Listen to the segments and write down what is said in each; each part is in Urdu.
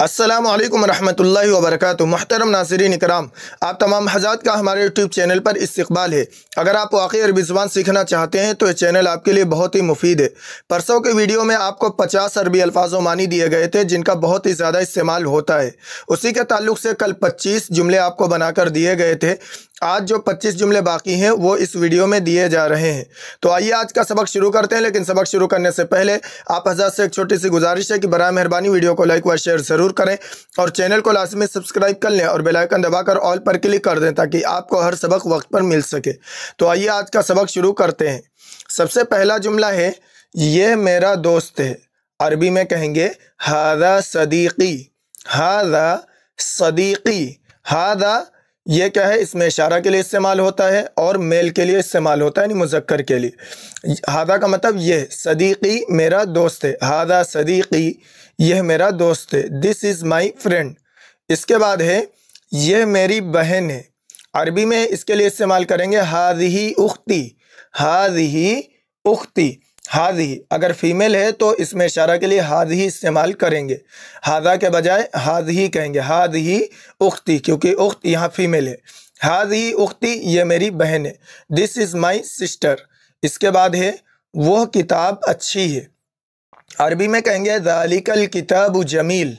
السلام علیکم ورحمۃ اللہ وبرکاتہ۔ محترم ناظرین اکرام، آپ تمام حضرات کا ہمارے یوٹیوب چینل پر استقبال ہے۔ اگر آپ واقعی عربی زبان سیکھنا چاہتے ہیں تو یہ چینل آپ کے لیے بہت ہی مفید ہے۔ پرسوں کے ویڈیو میں آپ کو 50 عربی الفاظ و معنی دیے گئے تھے جن کا بہت ہی زیادہ استعمال ہوتا ہے۔ اسی کے تعلق سے کل 25 جملے آپ کو بنا کر دیے گئے تھے۔ آج جو 25 جملے باقی ہیں وہ اس ویڈیو میں دیے جا رہے ہیں۔ تو آئیے آج کا سبق شروع کرتے ہیں، لیکن سبق شروع کرنے سے پہلے آپ حضرات سے ایک چھوٹی سی گزارش ہے کہ برائے مہربانی ویڈیو کو لائک و شیئر ضرور کریں اور چینل کو لازمی سبسکرائب کر لیں اور بیل آئیکن دبا کر آل پر کلک کر دیں تاکہ آپ کو ہر سبق وقت پر مل سکے۔ تو آئیے آج کا سبق شروع کرتے ہیں۔ سب سے پہلا جملہ ہے یہ میرا دوست ہے۔ عربی میں کہیں گے ھذا صدیقی، ھذا صدیقی۔ ھذا یہ کیا ہے؟ اس میں اشارہ کے لیے استعمال ہوتا ہے اور میل کے لیے استعمال ہوتا ہے، یعنی مذکر کے لیے۔ ھذا کا مطلب یہ، صدیقی میرا دوست ہے۔ ھذا صدیقی، یہ میرا دوست ہے۔ دس از مائی فرینڈ۔ اس کے بعد ہے یہ میری بہن ہے۔ عربی میں اس کے لیے استعمال کریں گے ھذہ اختی، ھذہ اختی۔ ھذہ اگر فیمیل ہے تو اس میں اشارہ کے لیے ھذہ استعمال کریں گے، ھذا کے بجائے ھذہ کہیں گے، ھذہ اختی، کیونکہ اخت یہاں فیمیل ہے۔ ھذہ اختی، یہ میری بہن ہے۔ دس از مائی سسٹر۔ اس کے بعد ہے وہ کتاب اچھی ہے۔ عربی میں کہیں گے ذالک الکتاب جمیل،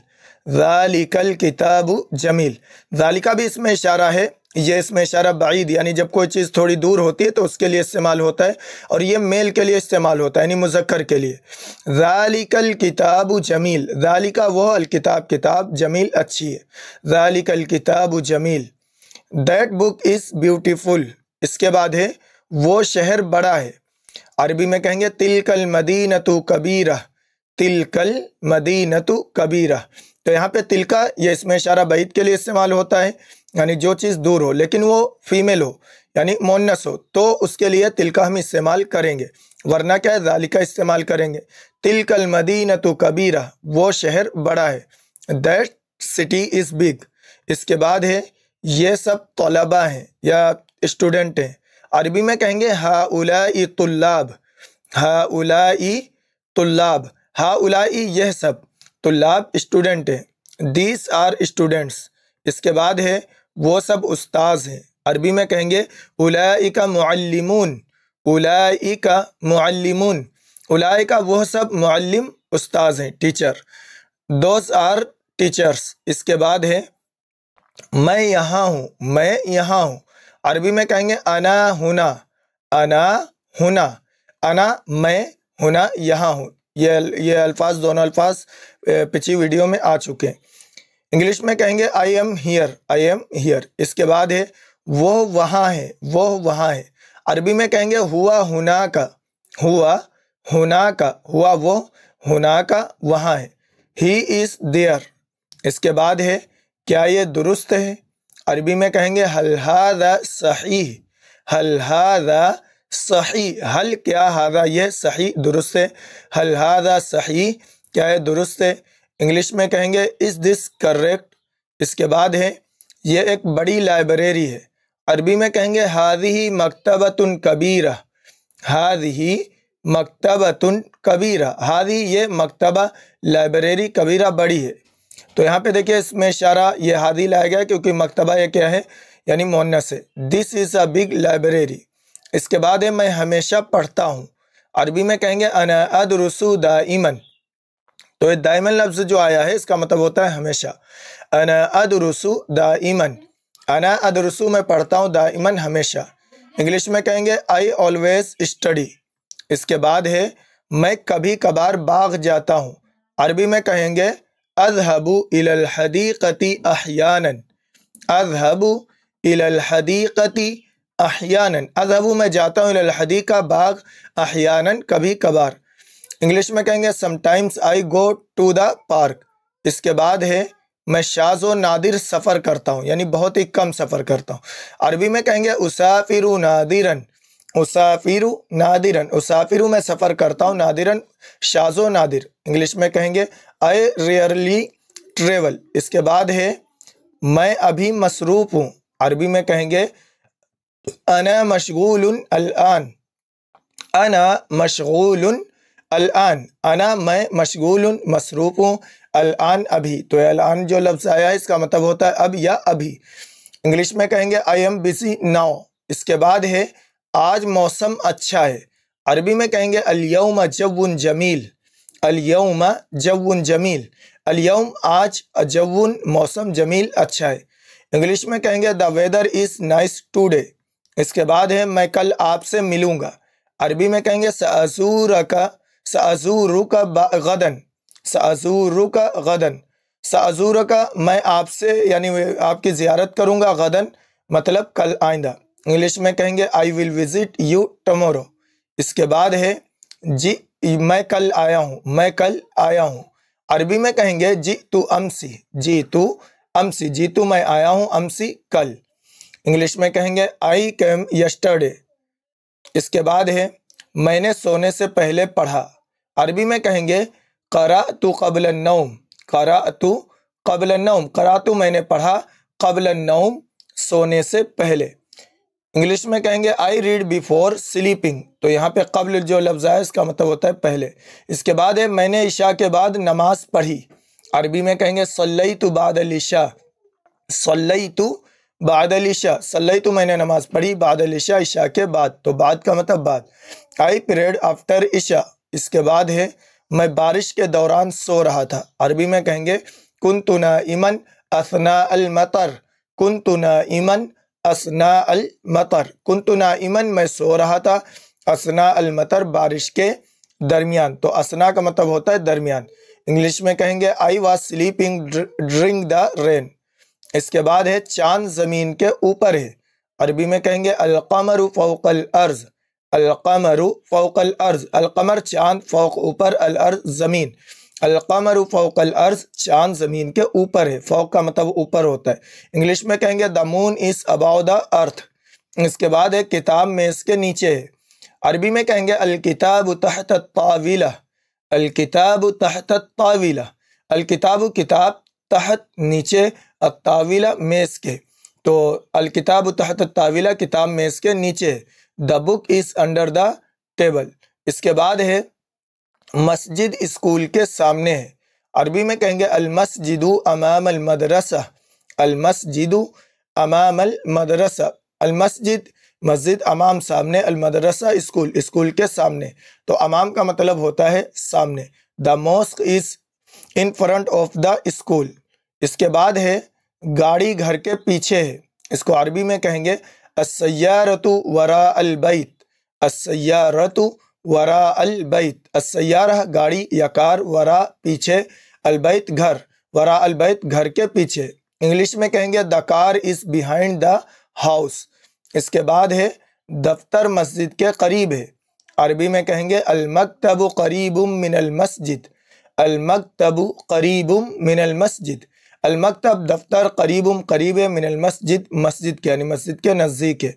ذالک الکتاب جمیل۔ ذالک بھی اس میں اشارہ ہے، یہ اس میں اشارہ بعید، یعنی جب کوئی چیز تھوڑی دور ہوتی ہے تو اس کے لیے استعمال ہوتا ہے، اور یہ میل کے لیے استعمال ہوتا ہے، یعنی مذکر کے لیے۔ ذالک الکتاب جمیل، ذالک وہ الکتاب کتاب، جمیل اچھی ہے۔ ذالک الکتاب جمیل۔ That book is beautiful. اس کے بعد ہے وہ شہر بڑا ہے۔ عربی میں کہیں گے تلک المدینۃ کبیرہ، تلک المدینۃ کبیرہ۔ تو یہاں پہ تلکا یہ اس میں اشارہ بعید کے لیے استعمال ہوتا ہے، یعنی جو چیز دور ہو لیکن وہ فیمیل ہو یعنی مونس ہو تو اس کے لیے تلکا ہم استعمال کریں گے، ورنہ کیا ہے ذالکا استعمال کریں گے۔ تلک المدینۃ کبیرہ، وہ شہر بڑا ہے۔ That city is big. اس کے بعد ہے یہ سب طلبہ ہیں یا اسٹوڈنٹ ہیں۔ عربی میں کہیں گے ہؤلاء طلاب، ہؤلاء طلاب۔ ہؤلاء یہ سب، طلاب اسٹوڈنٹ ہیں۔ These are students. اس کے بعد ہے وہ سب استاذ ہیں۔ عربی میں کہیں گے اولئک معلمون، اولئک معلمون۔ اولئک وہ سب معلم استاذ ہیں، ٹیچر۔ Those are teachers. اس کے بعد ہے میں یہاں ہوں، میں یہاں ہوں۔ عربی میں کہیں گے انا ہنا، انا ہنا۔ انا میں، ہنا یہاں ہوں۔ یہ الفاظ، دونوں الفاظ پچھلی ویڈیو میں آ چکے ہیں۔ انگلش میں کہیں گے I am here, I am here. اس کے بعد ہے وہ وہاں ہے، وہ وہاں ہے۔ عربی میں کہیں گے ہوا ہونا کا، ہوا ہونا کا، ہوا وہ، ہونا کا وہاں ہے۔ ہی از دیئر۔ اس کے بعد ہے کیا یہ درست ہے؟ عربی میں کہیں گے هل هذا صحیح، هل هذا صحیح۔ حل کیا، هذا یہ صحیح درست ہے، هل هذا صحیح کیا یہ درست ہے۔ انگلش میں کہیں گے is this correct۔ اس کے بعد ہے یہ ایک بڑی لائبریری ہے۔ عربی میں کہیں گے هذه مکتبۃ کبیرہ، هذه مکتبۃ کبیرہ۔ هذه یہ مکتبہ، لائبریری، کبیرہ بڑی ہے۔ تو یہاں پہ دیکھیں اس میں اشارہ یہ ہادی لایا گیا کیونکہ مکتبہ یہ کیا ہے، یعنی مؤنث ہے۔ دس از اے بگ لائبریری۔ اس کے بعد ہے میں ہمیشہ پڑھتا ہوں۔ عربی میں کہیں گے انا ادرس دائما۔ تو یہ دائما لفظ جو آیا ہے اس کا مطلب ہوتا ہے ہمیشہ۔ انا ادرس دائما، انا ادرس میں پڑھتا ہوں، دائما ہمیشہ۔ انگلش میں کہیں گے آئی آلویز اسٹڈی۔ اس کے بعد ہے میں کبھی کبھار باغ جاتا ہوں۔ عربی میں کہیں گے اذهب الى الحديقة احيانا، اذهب الى الحديقة احيانا۔ اذهب میں جاتا ہوں، الى الحديقة باغ، احيانا کبھی کبھار۔ انگلش میں کہیں گے sometimes I go to the park۔ اس کے بعد ہے میں شاذ و نادر سفر کرتا ہوں، یعنی بہت ہی کم سفر کرتا ہوں۔ عربی میں کہیں گے اسافر نادرا، اسافر نادرا۔ اسافر میں سفر کرتا ہوں، نادرا شاذ و نادر۔ انگلش میں کہیں گے I rarely travel۔ اس کے بعد ہے میں ابھی مصروف ہوں۔ عربی میں کہیں گے انا مشغول الان، انا مشغول الآن انا میں مشغول مصروف ہوں الآن ابھی تو الآن جو لفظ آیا ہے اس کا مطلب ہوتا ہے اب یا ابھی۔ انگلش میں کہیں گے آئی ایم بزی ناؤ۔ اس کے بعد ہے آج موسم اچھا ہے، عربی میں کہیں گے الیوم جو جمیل، الیوم جو جمیل، الیوم آج جو موسم جمیل اچھا ہے۔ انگلش میں کہیں گے دا ویدر از نائس ٹوڈے۔ اس کے بعد ہے میں کل آپ سے ملوں گا، عربی میں کہیں گے سأزورک غدن، سأزورک غدن، سأزورک میں آپ سے یعنی آپ کی زیارت کروں گا، غدن مطلب کل آئندہ۔ انگلش میں کہیں گے آئی ول وزٹ یو ٹمورو۔ اس کے بعد ہے جی میں کل آیا ہوں، میں کل آیا ہوں، عربی میں کہیں گے جی تو امسی، جی تو امسی، جی تو میں آیا ہوں، امسی کل۔ انگلش میں کہیں گے آئی کیم یسٹرڈے۔ اس کے بعد ہے میں نے سونے سے پہلے پڑھا، عربی میں کہیں گے قرأت قبل النوم، قرأت قبل النوم، قرأت میں نے پڑھا، قبل النوم سونے سے پہلے۔ انگلش میں کہیں گے آئی ریڈ بیفور سلیپنگ، تو یہاں پہ قبل جو لفظ ہے اس کا مطلب ہوتا ہے پہلے۔ اس کے بعد ہے میں نے عشاء کے بعد نماز پڑھی، عربی میں کہیں گے صلیت بعد العشاء، صلیت بعد العشاء، صلیت میں نے نماز پڑھی بعد العشاء عشاء کے بعد، تو بعد کا مطلب بعد۔ آئی پریڈ آفٹر عشاء۔ اس کے بعد ہے میں بارش کے دوران سو رہا تھا، عربی میں کہیں گے کنت نائما اثناء المطر، کنت نائما اثناء المطر، کنت نائما میں سو رہا تھا، اثناء المطر بارش کے درمیان، تو اثناء کا مطلب ہوتا ہے درمیان۔ انگلش میں کہیں گے آئی واز سلیپنگ ڈرنگ دا رین۔ اس کے بعد ہے چاند زمین کے اوپر ہے، عربی میں کہیں گے القمر فوق الارض، القمر فوق الارض، القمر چاند، فوق اوپر، الارض زمین، القمر فوق الارض چاند زمین کے اوپر ہے، فوق کا مطلب اوپر ہوتا ہے۔ انگلش میں کہیں گے the moon is above the earth۔ اس کے بعد ہے کتاب میز کے نیچے ہے، عربی میں کہیں گے الکتاب تحت الطاولہ، الکتاب تحت الطاولہ، الکتاب کتاب، تحت نیچے، الطاولہ میز کے، تو الکتاب تحت الطاولہ کتاب میز کے نیچے، the book is under the table۔ اس کے بعد ہے مسجد اسکول کے سامنے ہے، عربی میں کہیں گے المسجد امام المدرسہ، المسجد امام المدرسہ، المسجد مسجد، امام سامنے، المدرسہ اسکول، اسکول کے سامنے، تو امام کا مطلب ہوتا ہے سامنے۔ the mosque is in front of the school۔ اس کے بعد ہے گاڑی گھر کے پیچھے ہے، اس کو عربی میں کہیں گے السیارۃ وراء البیت، السیارۃ وراء البیت، السیارہ گاڑی یا کار، وراء پیچھے، البیت گھر، وراء البیت گھر کے پیچھے۔ انگلش میں کہیں گے the car is behind the house۔ اس کے بعد ہے دفتر مسجد کے قریب ہے، عربی میں کہیں گے المکتب قریب من المسجد، المکتب قریب من المسجد، المکتب دفتر، قریب قریب ہے، من المسجد مسجد کے یعنی مسجد کے نزدیک ہے۔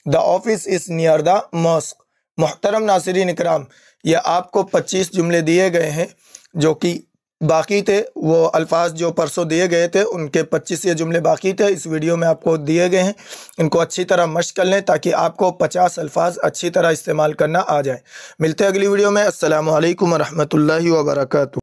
the office is near the mosque۔ محترم ناظرین اکرام، یہ آپ کو 25 جملے دیے گئے ہیں، جو کہ باقی تھے، وہ الفاظ جو پرسوں دیے گئے تھے ان کے 25 یہ جملے باقی تھے، اس ویڈیو میں آپ کو دیے گئے ہیں، ان کو اچھی طرح مشق کر لیں تاکہ آپ کو 50 الفاظ اچھی طرح استعمال کرنا آ جائے۔ ملتے ہیں اگلی ویڈیو میں، السلام علیکم ورحمۃ اللہ وبرکاتہ۔